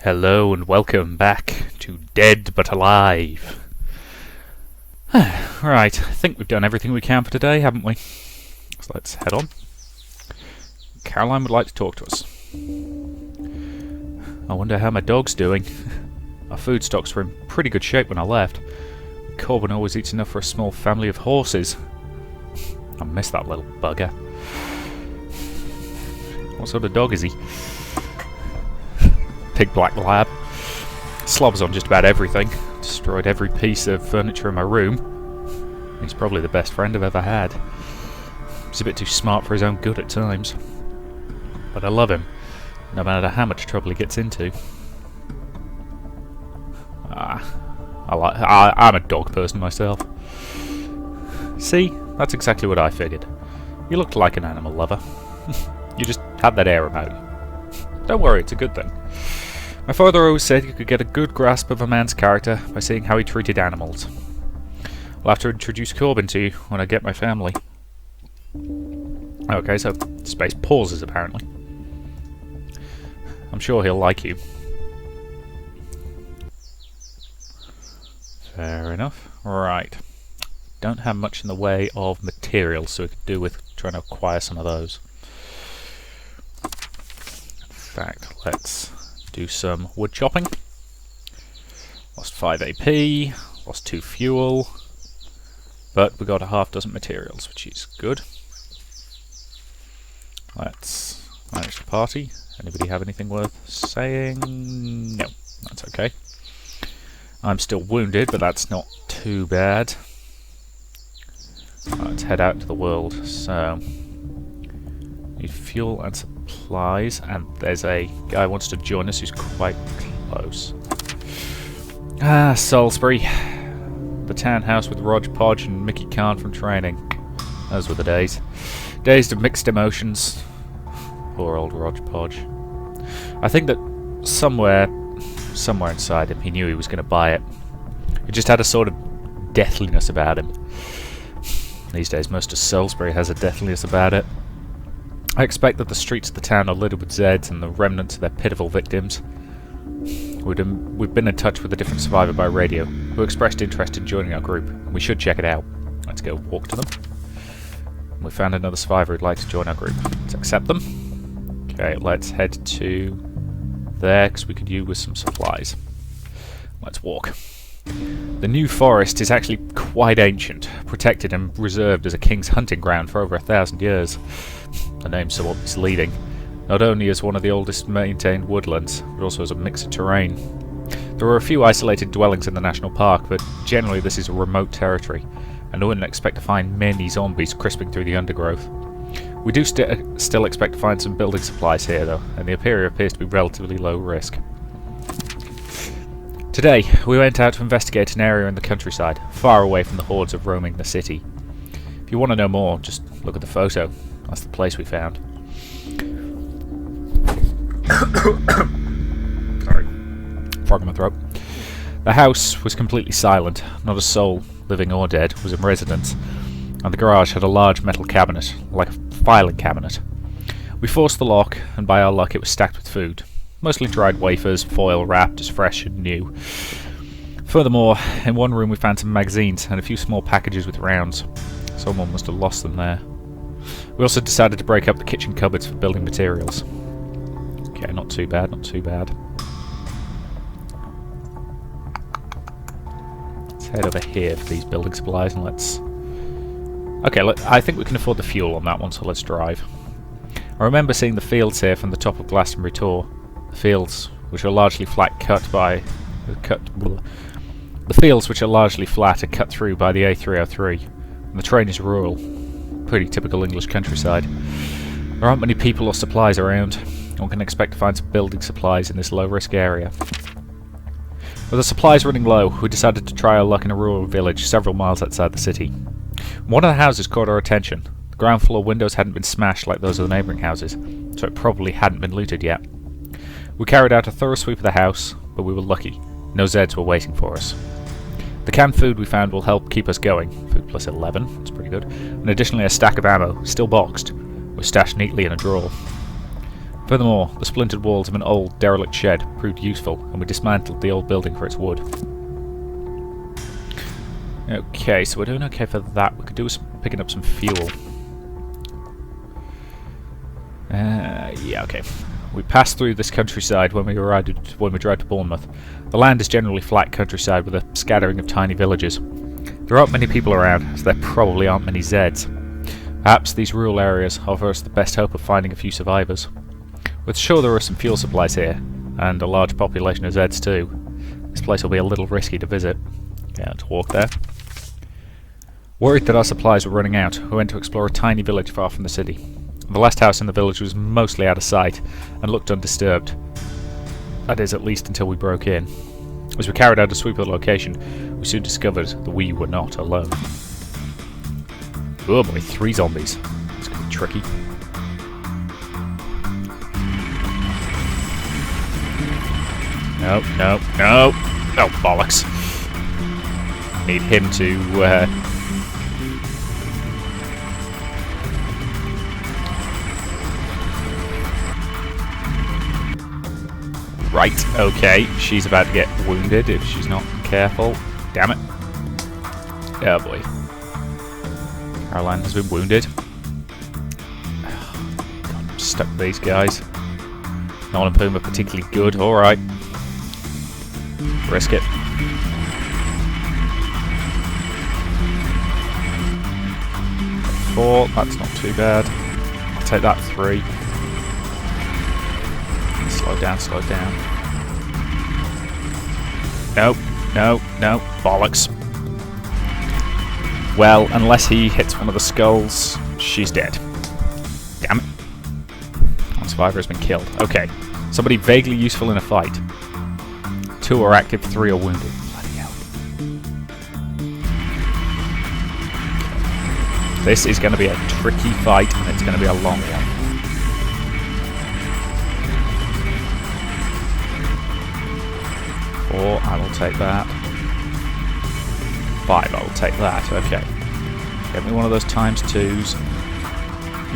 Hello and welcome back to Dead But Alive. Right, I think we've done everything we can for today, haven't we? So let's head on. Caroline would like to talk to us. I wonder how my dog's doing. Our food stocks were in pretty good shape when I left. Corbin always eats enough for a small family of horses. I miss that little bugger. What sort of dog is he? Big black lab. Slobs on just about everything. Destroyed every piece of furniture in my room. He's probably the best friend I've ever had. He's a bit too smart for his own good at times. But I love him, no matter how much trouble he gets into. I'm a dog person myself. See, that's exactly what I figured. You looked like an animal lover. You just had that air about you. Don't worry, it's a good thing. My father always said you could get a good grasp of a man's character by seeing how he treated animals. I'll have to introduce Corbin to you when I get my family. Okay, so space pauses apparently. I'm sure he'll like you. Fair enough. Right. Don't have much in the way of materials, so we could do with trying to acquire some of those. In fact, let's do some wood chopping. Lost 5 AP, lost 2 fuel, but we got a half dozen materials, which is good. Let's manage the party. Anybody have anything worth saying? No, that's okay. I'm still wounded, but that's not too bad. Let's head out to the world. So, need fuel and supplies, and there's a guy who wants to join us who's quite close. Salisbury. The townhouse with Rog Podge and Mickey Khan from training. Those were the days. Days of mixed emotions. Poor old Rog Podge. I think that somewhere inside him he knew he was going to buy it. He just had a sort of deathliness about him. These days most of Salisbury has a deathliness about it. I expect that the streets of the town are littered with Zeds and the remnants of their pitiful victims. We've been in touch with a different survivor by radio, who expressed interest in joining our group, and we should check it out. Let's go walk to them. We found another survivor who'd like to join our group. Let's accept them. Okay, let's head to there, because we could use with some supplies. Let's walk. The New Forest is actually quite ancient, protected and reserved as a king's hunting ground for over 1,000 years. The name's somewhat misleading, not only as one of the oldest maintained woodlands, but also as a mix of terrain. There are a few isolated dwellings in the national park, but generally this is a remote territory, and I wouldn't expect to find many zombies crisping through the undergrowth. We do still expect to find some building supplies here though, and the area appears to be relatively low risk. Today, we went out to investigate an area in the countryside, far away from the hordes of roaming the city. If you want to know more, just look at the photo. That's the place we found. Sorry. Frog in my throat. The house was completely silent. Not a soul, living or dead, was in residence, and the garage had a large metal cabinet, like a filing cabinet. We forced the lock, and by our luck it was stacked with food. Mostly dried wafers, foil wrapped as fresh and new. Furthermore, in one room we found some magazines and a few small packages with rounds. Someone must have lost them there. We also decided to break up the kitchen cupboards for building materials. Okay, not too bad, not too bad. Let's head over here for these building supplies and let's... Okay, look, I think we can afford the fuel on that one, so let's drive. I remember seeing the fields here from the top of Glastonbury Tor. The fields, which are largely flat, the fields, which are largely flat, are cut through by the A303, and the terrain is rural. Pretty typical English countryside. There aren't many people or supplies around. One can expect to find some building supplies in this low-risk area. With the supplies running low, we decided to try our luck in a rural village several miles outside the city. One of the houses caught our attention. The ground floor windows hadn't been smashed like those of the neighbouring houses, so it probably hadn't been looted yet. We carried out a thorough sweep of the house, but we were lucky. No Zeds were waiting for us. The canned food we found will help keep us going. Food plus 11, that's pretty good. And additionally a stack of ammo, still boxed, was stashed neatly in a drawer. Furthermore, the splintered walls of an old, derelict shed proved useful, and we dismantled the old building for its wood. Okay, so we're doing okay for that. We could do with picking up some fuel. Yeah, okay. We passed through this countryside when we drive to Bournemouth. The land is generally flat countryside with a scattering of tiny villages. There aren't many people around, so there probably aren't many Zeds. Perhaps these rural areas offer us the best hope of finding a few survivors. We're sure there are some fuel supplies here, and a large population of Zeds too. This place will be a little risky to visit. Yeah, let's walk there. Worried that our supplies were running out, we went to explore a tiny village far from the city. The last house in the village was mostly out of sight and looked undisturbed. That is, at least until we broke in. As we carried out a sweep of the location, we soon discovered that we were not alone. Oh boy, 3 zombies. It's gonna be tricky. No, no, no! Oh, bollocks. Need him to, Right, okay, she's about to get wounded if she's not careful. Damn it. Oh boy. Caroline has been wounded. God, I'm stuck with these guys. None of whom are particularly good. Alright. Risk it. Four, that's not too bad. I'll take that 3. Slow down, slow down. Nope, no, no, bollocks. Well, unless he hits one of the skulls, she's dead. Damn it. One survivor has been killed. Okay, somebody vaguely useful in a fight. 2 are active, 3 are wounded. Bloody hell. This is going to be a tricky fight, and it's going to be a long one. 4, I will take that. 5, I will take that. Okay. Get me one of those ×2s.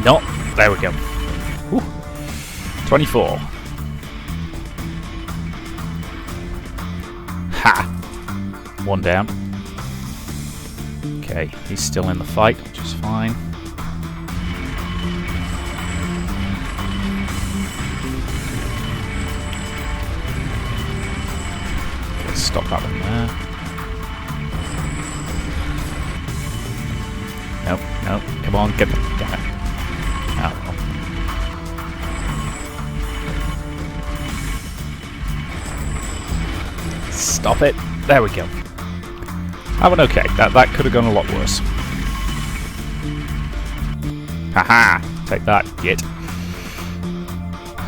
No, there we go. Whew. 24. Ha! 1 down. Okay, he's still in the fight, which is fine. Let's stop that one there. Nope, nope. Come on, get the... Damn it. Oh, well. Stop it. There we go. That one okay. That could have gone a lot worse. Haha! Take that, git.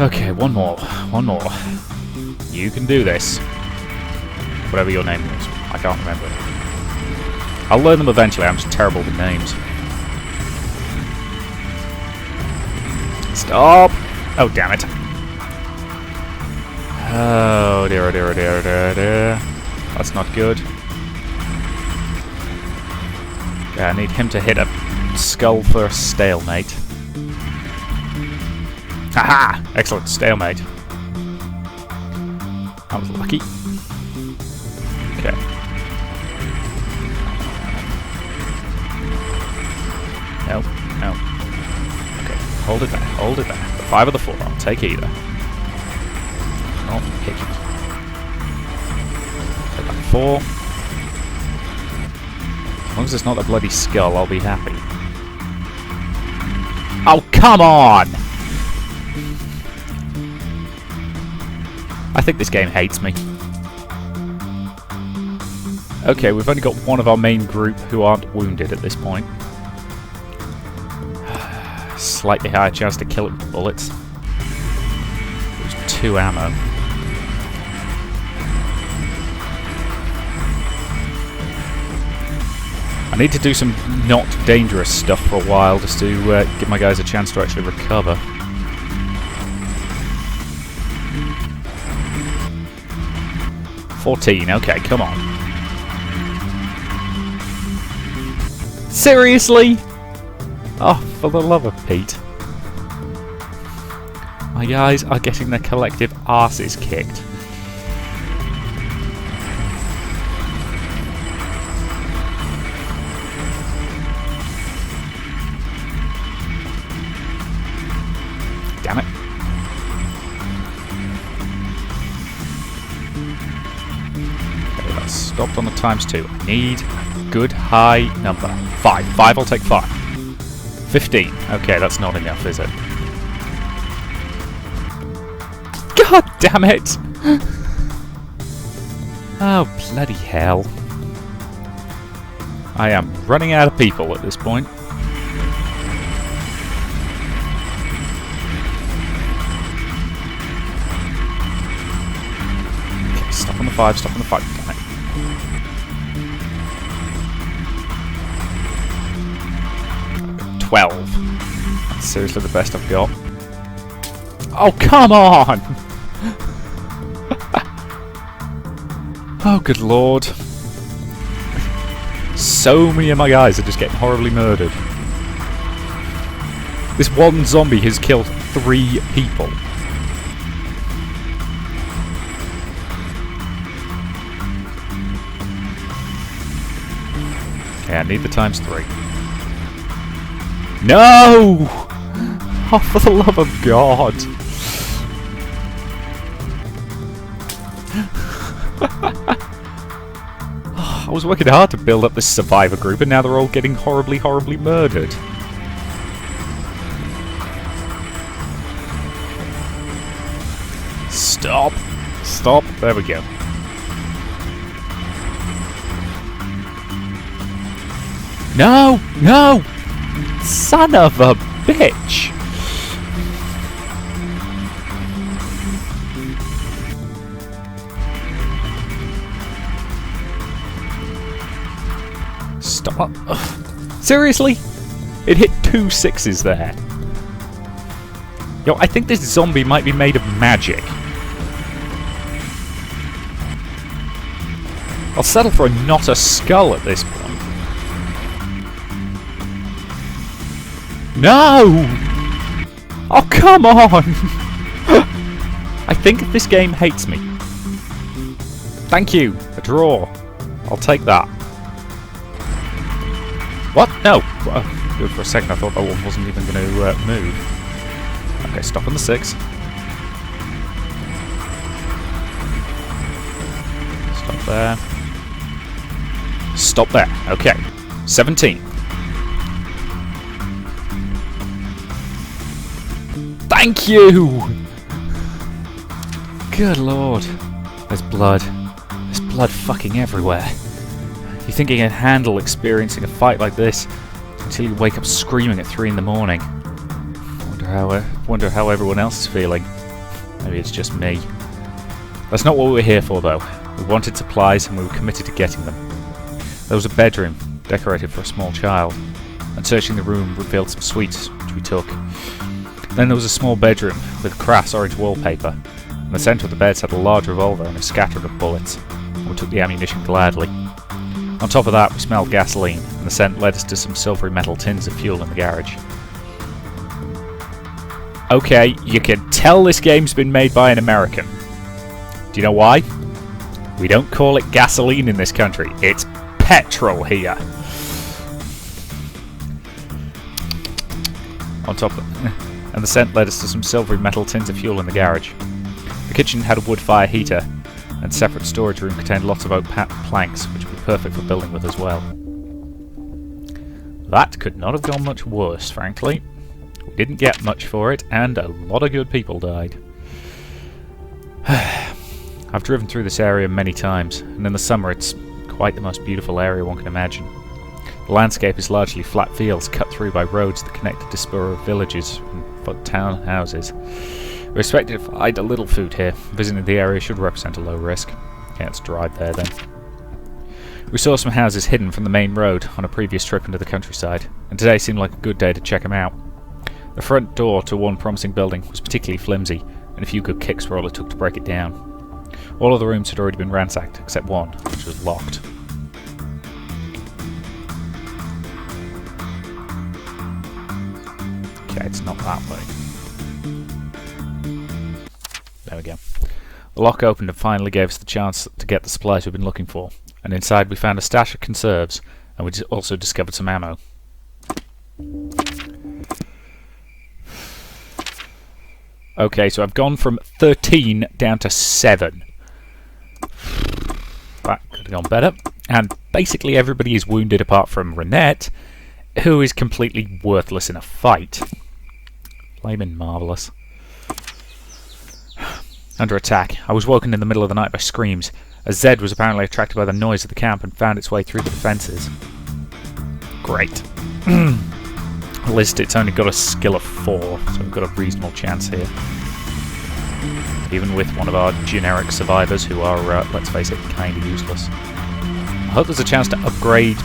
Okay, one more. One more. You can do this. Whatever your name was. I can't remember it. I'll learn them eventually, I'm just terrible with names. Stop! Oh, damn it. Oh dear, oh dear, oh dear, oh dear, oh dear. That's not good. Okay, I need him to hit a skull for a stalemate. Haha! Excellent, stalemate. I was lucky. Okay. No, no. Okay, hold it there, hold it there. The 5 or the 4, I'll take either. Oh, hit it. Take that 4. As long as it's not a bloody skull, I'll be happy. Oh, come on! I think this game hates me. Okay, we've only got one of our main group who aren't wounded at this point. Slightly higher chance to kill it with bullets. There's 2 ammo. I need to do some not dangerous stuff for a while just to give my guys a chance to actually recover. $14, okay, come on. Seriously? Oh, for the love of Pete. My guys are getting their collective arses kicked. Damn it. Okay, that's stopped on the ×2. I need a good high number. 5. 5, I'll take 5. 15. Okay, that's not enough, is it? God damn it! Oh, bloody hell. I am running out of people at this point. Okay, stop on the 5, stop on the 5. Damn it. Okay, 12. That's seriously the best I've got. Oh, come on! Oh, good lord. So many of my guys are just getting horribly murdered. This one zombie has killed 3 people. Okay, I need the ×3. No! Oh, for the love of God! I was working hard to build up this survivor group, and now they're all getting horribly, horribly murdered. Stop! Stop! There we go. No! No! Son of a bitch! Stop. Ugh. Seriously? It hit 2 6s there. Yo, I think this zombie might be made of magic. I'll settle for not a skull at this point. No! Oh, come on! I think this game hates me. Thank you. A draw. I'll take that. What? No! Good, for a second I thought that one wasn't even going to move. Okay, stop on the 6. Stop there. Stop there. Okay. 17. Thank you! Good lord. There's blood. There's blood fucking everywhere. You think you can handle experiencing a fight like this until you wake up screaming at 3 in the morning. Wonder how everyone else is feeling. Maybe it's just me. That's not what we were here for, though. We wanted supplies and we were committed to getting them. There was a bedroom, decorated for a small child, and searching the room revealed some sweets, which we took. Then there was a small bedroom with crass orange wallpaper. In the centre of the bed sat a large revolver and a scattering of bullets. We took the ammunition gladly. On top of that, we smelled gasoline, and the scent led us to some silvery metal tins of fuel in the garage. Okay, you can tell this game's been made by an American. Do you know why? We don't call it gasoline in this country, it's petrol here. On top of it, and the scent led us to some silvery metal tins of fuel in the garage. The kitchen had a wood fire heater, and separate storage room contained lots of oak planks, which would be perfect for building with as well. That could not have gone much worse, frankly. We didn't get much for it, and a lot of good people died. I've driven through this area many times, and in the summer it's quite the most beautiful area one can imagine. The landscape is largely flat fields cut through by roads that connect to disparate villages and town houses. We're expected to find a little food here. Visiting the area should represent a low risk. Okay, let's drive there then. We saw some houses hidden from the main road on a previous trip into the countryside, and today seemed like a good day to check them out. The front door to one promising building was particularly flimsy, and a few good kicks were all it took to break it down. All of the rooms had already been ransacked, except one, which was locked. Okay, it's not that way. The lock opened and finally gave us the chance to get the supplies we've been looking for. And inside we found a stash of conserves, and we also discovered some ammo. Okay, so I've gone from 13 down to 7. That could have gone better. And basically everybody is wounded apart from Renette, who is completely worthless in a fight. Flaming marvellous. Under attack. I was woken in the middle of the night by screams, as Zed was apparently attracted by the noise of the camp and found its way through the defences. Great. At least it's only got a skill of 4, so we've got a reasonable chance here. Even with one of our generic survivors who are, let's face it, kind of useless. I hope there's a chance to upgrade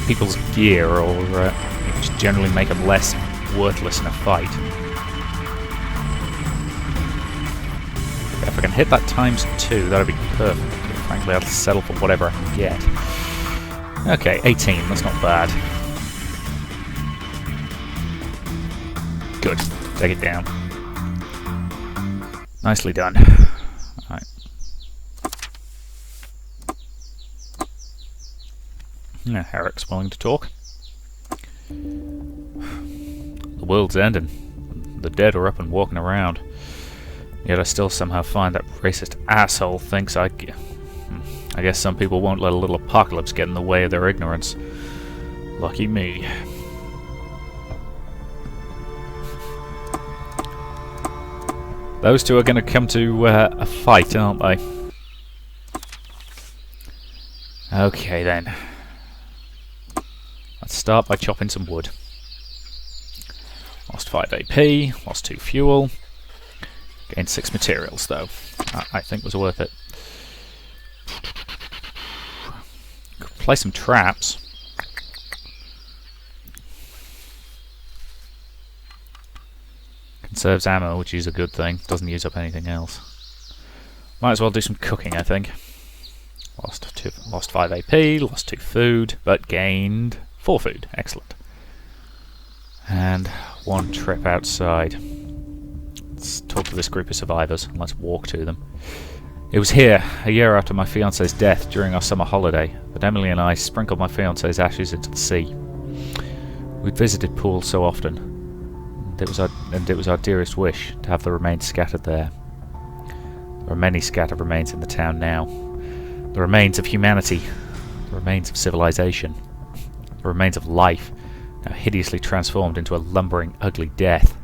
people's gear or just generally make them less worthless in a fight. If I can hit that ×2, that'd be perfect. Frankly, I'll settle for whatever I can get. Okay, 18, that's not bad. Good, take it down. Nicely done. Alright. Yeah, Eric's willing to talk. The world's ending. The dead are up and walking around. Yet I still somehow find that racist asshole thinks I guess some people won't let a little apocalypse get in the way of their ignorance. Lucky me. Those two are going to come to a fight, aren't they? Okay then. Let's start by chopping some wood. Lost 5 AP, lost 2 fuel. Gained 6 materials though. That, I think, was worth it. Could play some traps. Conserves ammo, which is a good thing. Doesn't use up anything else. Might as well do some cooking, I think. Lost 5 AP, lost 2 food, but gained 4 food. Excellent. And 1 trip outside. Let's talk to this group of survivors, and let's walk to them. It was here, a year after my fiance's death during our summer holiday, that Emily and I sprinkled my fiance's ashes into the sea. We'd visited Poole so often, and it was our dearest wish to have the remains scattered there. There are many scattered remains in the town now. The remains of humanity, the remains of civilization, the remains of life, now hideously transformed into a lumbering, ugly death.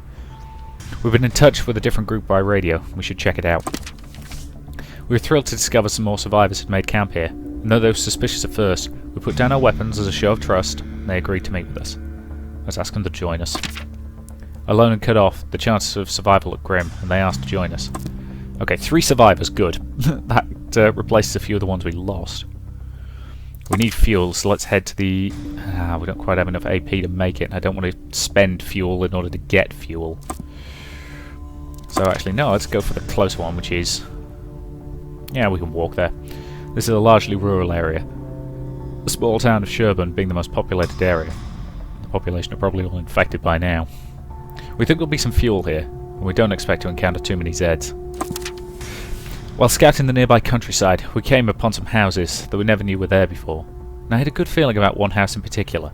We've been in touch with a different group by radio. We should check it out. We were thrilled to discover some more survivors had made camp here, and though they were suspicious at first, we put down our weapons as a show of trust, and they agreed to meet with us. Let's ask them to join us. Alone and cut off, the chances of survival look grim, and they asked to join us. Okay, 3 survivors, good. That replaces a few of the ones we lost. We need fuel, so let's head to the... we don't quite have enough AP to make it, and I don't want to spend fuel in order to get fuel. So actually, no, let's go for the close one, which is... yeah, we can walk there. This is a largely rural area. The small town of Sherburne being the most populated area. The population are probably all infected by now. We think there'll be some fuel here, and we don't expect to encounter too many Zeds. While scouting the nearby countryside, we came upon some houses that we never knew were there before, and I had a good feeling about one house in particular.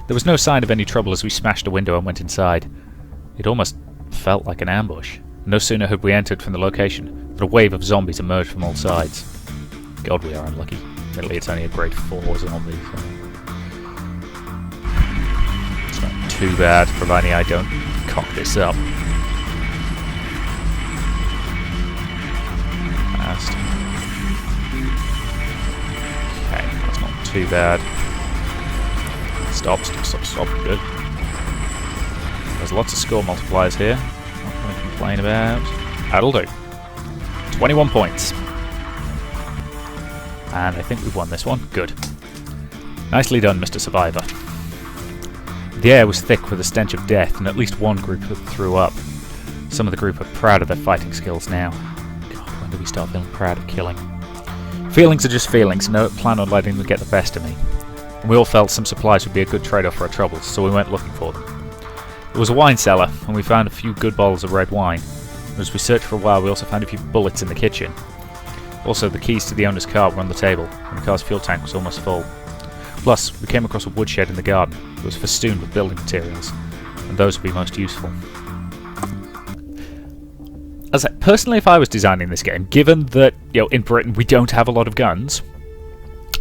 There was no sign of any trouble as we smashed a window and went inside. It almost felt like an ambush. No sooner had we entered from the location than a wave of zombies emerged from all sides. God, we are unlucky. Admittedly, it's only a grade 4 zombie, so... it's not too bad, providing I don't cock this up. Fast. Okay, that's not too bad. Stop. Good. There's lots of score multipliers here. Not going to complain about. That'll do. 21 points. And I think we've won this one. Good. Nicely done, Mr. Survivor. The air was thick with the stench of death, and at least one group threw up. Some of the group are proud of their fighting skills now. God, when do we start feeling proud of killing? Feelings are just feelings, and I don't plan on letting them get the best of me. And we all felt some supplies would be a good trade-off for our troubles, so we went looking for them. There was a wine cellar, and we found a few good bottles of red wine. As we searched for a while, we also found a few bullets in the kitchen. Also, the keys to the owner's car were on the table, and the car's fuel tank was almost full. Plus, we came across a woodshed in the garden that was festooned with building materials, and those would be most useful. As personally, if I was designing this game, given that in Britain we don't have a lot of guns,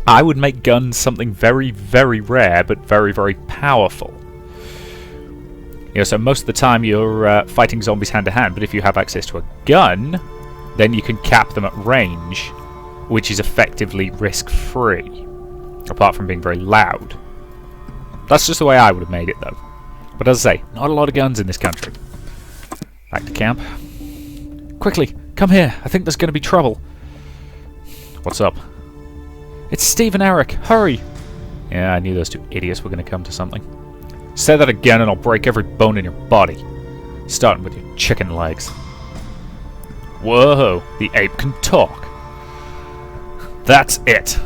I would make guns something very, very rare, but very, very powerful. So most of the time you're fighting zombies hand to hand, but if you have access to a gun, then you can cap them at range, which is effectively risk-free, apart from being very loud. That's just the way I would have made it, though. But as I say, not a lot of guns in this country. Back to camp. Quickly, come here. I think there's going to be trouble. What's up? It's Steve and Eric. Hurry! Yeah, I knew those two idiots were going to come to something. Say that again and I'll break every bone in your body. Starting with your chicken legs. Whoa, the ape can talk. That's it.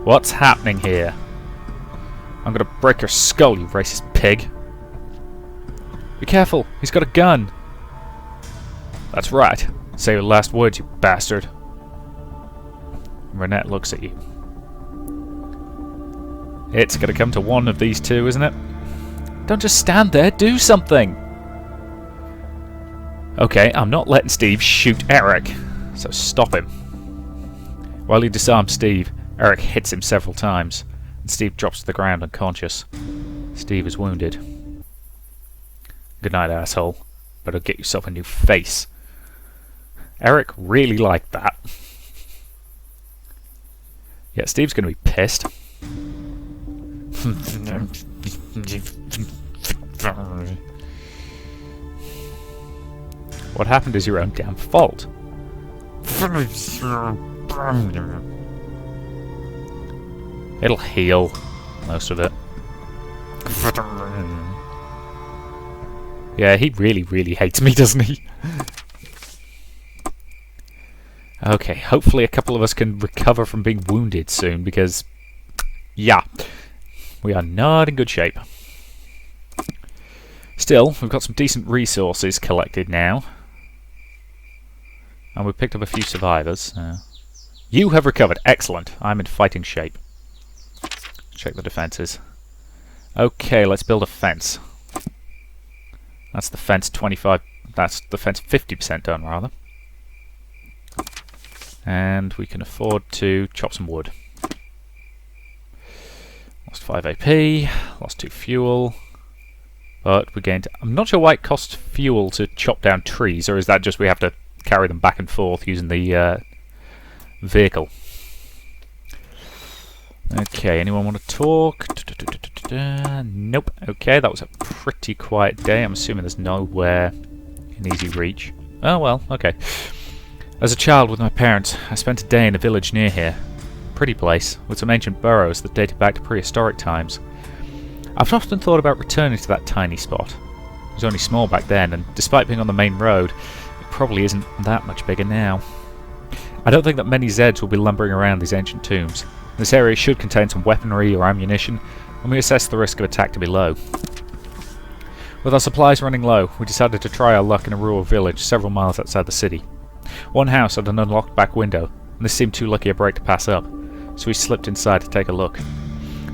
What's happening here? I'm gonna break your skull, you racist pig. Be careful, he's got a gun. That's right. Say your last words, you bastard. Renette looks at you. It's gonna come to one of these two, isn't it? Don't just stand there, do something! Okay, I'm not letting Steve shoot Eric, so stop him. While he disarms Steve, Eric hits him several times, and Steve drops to the ground unconscious. Steve is wounded. Good night, asshole. Better get yourself a new face. Eric really liked that. Yeah, Steve's gonna be pissed. What happened is your own damn fault. It'll heal, most of it. Yeah, he really, really hates me, doesn't he? Okay, hopefully a couple of us can recover from being wounded soon, because, yeah, we are not in good shape. Still, we've got some decent resources collected now. And we've picked up a few survivors. You have recovered. Excellent. I'm in fighting shape. Check the defences. Okay, let's build a fence. That's the fence 25... That's the fence 50% done, rather. And we can afford to chop some wood. Lost 5 AP. Lost 2 fuel. But we gained... I'm not sure why it costs fuel to chop down trees, or is that just we have to carry them back and forth using the vehicle? Okay, anyone want to talk? Nope. Okay, that was a pretty quiet day. I'm assuming there's nowhere in easy reach. Oh well, okay. As a child with my parents, I spent a day in a village near here. Pretty place, with some ancient burrows that dated back to prehistoric times. I've often thought about returning to that tiny spot. It was only small back then, and despite being on the main road, it probably isn't that much bigger now. I don't think that many Zeds will be lumbering around these ancient tombs. This area should contain some weaponry or ammunition, and we assessed the risk of attack to be low. With our supplies running low, we decided to try our luck in a rural village several miles outside the city. One house had an unlocked back window, and this seemed too lucky a break to pass up, so we slipped inside to take a look.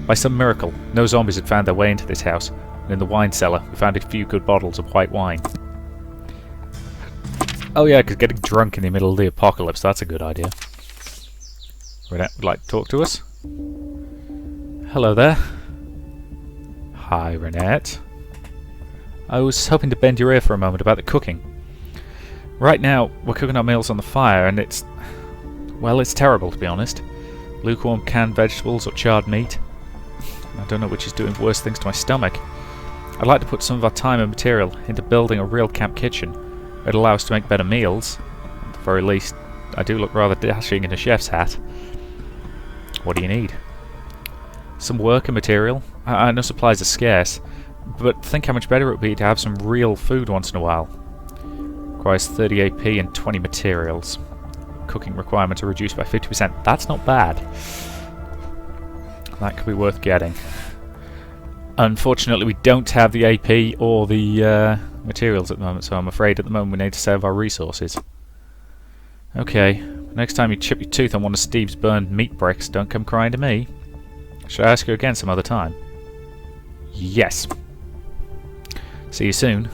By some miracle, no zombies had found their way into this house, and in the wine cellar we found a few good bottles of white wine. Oh yeah, because getting drunk in the middle of the apocalypse, that's a good idea. Renette would like to talk to us. Hello there. Hi, Renette. I was hoping to bend your ear for a moment about the cooking. Right now, we're cooking our meals on the fire, and it's... well, it's terrible, to be honest. Lukewarm canned vegetables or charred meat. I don't know which is doing worse things to my stomach. I'd like to put some of our time and material into building a real camp kitchen. It'd allow us to make better meals. At the very least, I do look rather dashing in a chef's hat. What do you need? Some work and material. I know supplies are scarce, but think how much better it would be to have some real food once in a while. Requires 30 AP and 20 materials. Cooking requirements are reduced by 50%. That's not bad. That could be worth getting. Unfortunately, we don't have the AP or the materials at the moment, so I'm afraid at the moment we need to save our resources. Okay, next time you chip your tooth on one of Steve's burned meat bricks, don't come crying to me. Should I ask you again some other time? Yes. See you soon.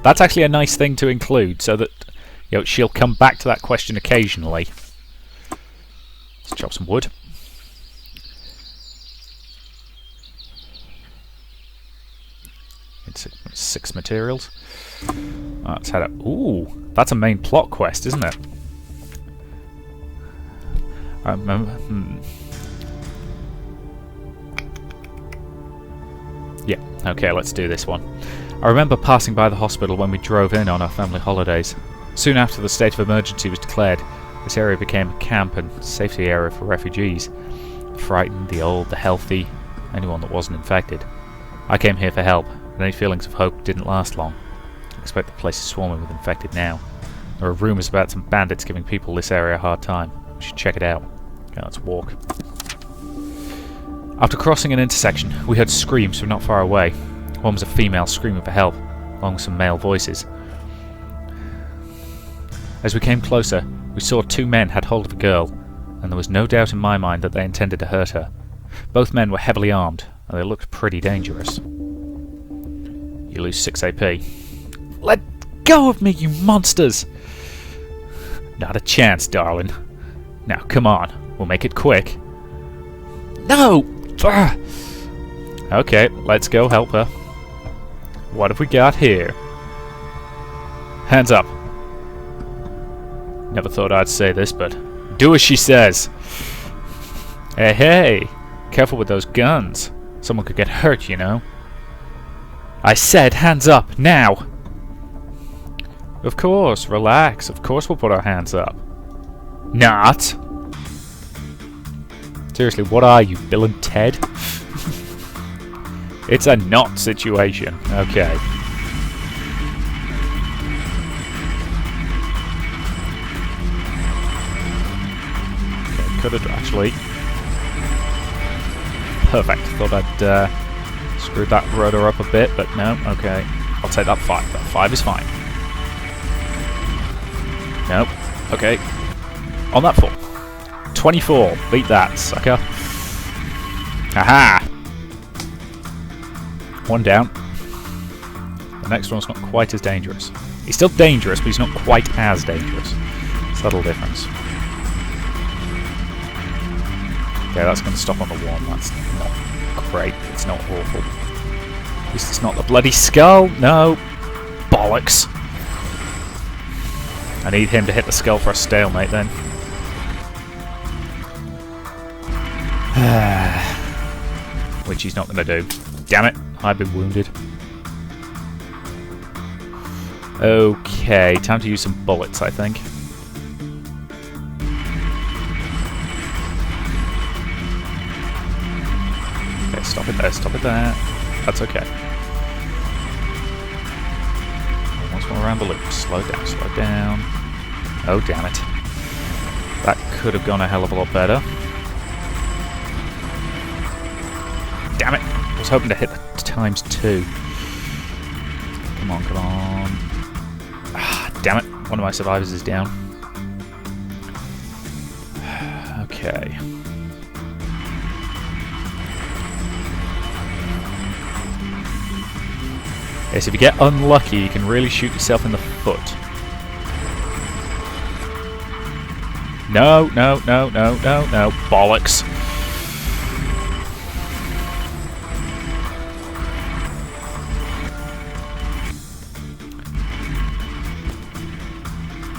That's actually a nice thing to include, so that she'll come back to that question occasionally. Let's chop some wood. It's 6 materials. Let's head up. Ooh, that's a main plot quest, isn't it? I remember. Yeah, okay, let's do this one. I remember passing by the hospital when we drove in on our family holidays. Soon after the state of emergency was declared, this area became a camp and safety area for refugees. The frightened, the old, the healthy, anyone that wasn't infected. I came here for help, and any feelings of hope didn't last long. I expect the place is swarming with infected now. There are rumours about some bandits giving people this area a hard time. We should check it out. Okay, let's walk. After crossing an intersection, we heard screams from not far away. One was a female screaming for help, along with some male voices. As we came closer, we saw 2 men had hold of a girl, and there was no doubt in my mind that they intended to hurt her. Both men were heavily armed, and they looked pretty dangerous. You lose 6 AP. Let go of me, you monsters! Not a chance, darling. Now, come on. We'll make it quick. No! Ugh. Okay, let's go help her. What have we got here? Hands up. Never thought I'd say this, but do as she says. Hey, hey! Careful with those guns. Someone could get hurt, you know. I said hands up, now! Of course, relax. Of course we'll put our hands up. Not! Seriously, what are you, Bill and Ted? It's a not situation. Okay. Okay, could have actually... Perfect. Thought I'd screwed that rotor up a bit, but no. Okay. I'll take that 5. That 5 is fine. Nope. Okay. On that 4. 24. Beat that, sucker. Aha! 1 down. The next one's not quite as dangerous. He's still dangerous, but he's not quite as dangerous. Subtle difference. Okay, that's going to stop on the 1. That's not great. It's not awful. At least it's not the bloody skull. No. Bollocks. I need him to hit the skull for a stalemate then. Which he's not going to do. Damn it, I've been wounded. Okay, time to use some bullets, I think. Okay, stop it there, stop it there. That's okay. Once more around the loop. Slow down, slow down. Oh, damn it. That could have gone a hell of a lot better. Damn it! I was hoping to hit the ×2. Come on, come on. Ah, damn it. One of my survivors is down. Okay. Yes, if you get unlucky, you can really shoot yourself in the foot. No, no, no, no, no, no. Bollocks.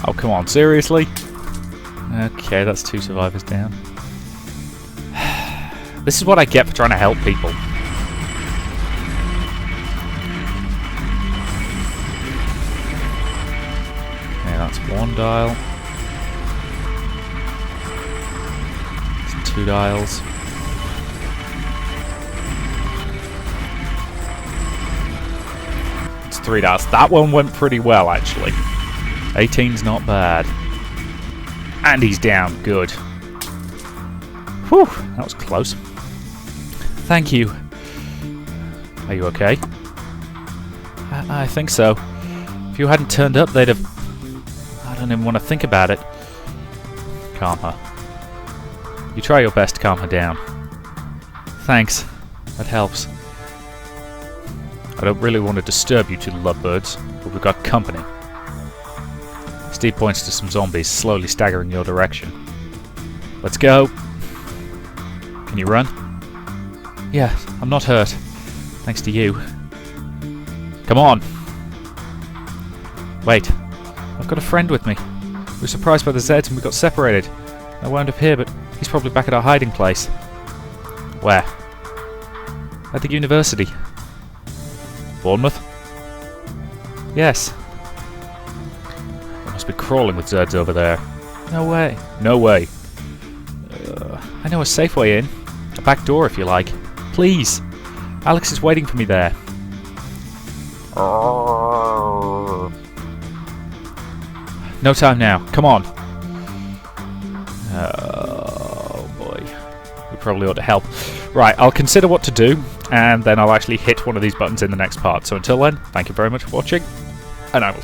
Oh, come on, seriously? Okay, that's 2 survivors down. This is what I get for trying to help people. Okay, that's 1 dial. It's 2 dials. It's 3 dials. That one went pretty well, actually. 18's not bad. And he's down. Good. Whew, that was close. Thank you. Are you okay? I think so. If you hadn't turned up, they'd have... I don't even want to think about it. Calm her. You try your best to calm her down. Thanks. That helps. I don't really want to disturb you two lovebirds, but we've got company. Steve points to some zombies slowly staggering your direction. Let's go. Can you run? Yeah, I'm not hurt. Thanks to you. Come on! Wait. I've got a friend with me. We were surprised by the Zeds and we got separated. I wound up here, but he's probably back at our hiding place. Where? At the university. Bournemouth? Yes. They must be crawling with Zeds over there. No way. No way. I know a safe way in. A back door, if you like. Please. Alex is waiting for me there. No time now. Come on. Oh boy. We probably ought to help. Right, I'll consider what to do, and then I'll actually hit one of these buttons in the next part. So until then, thank you very much for watching, and I will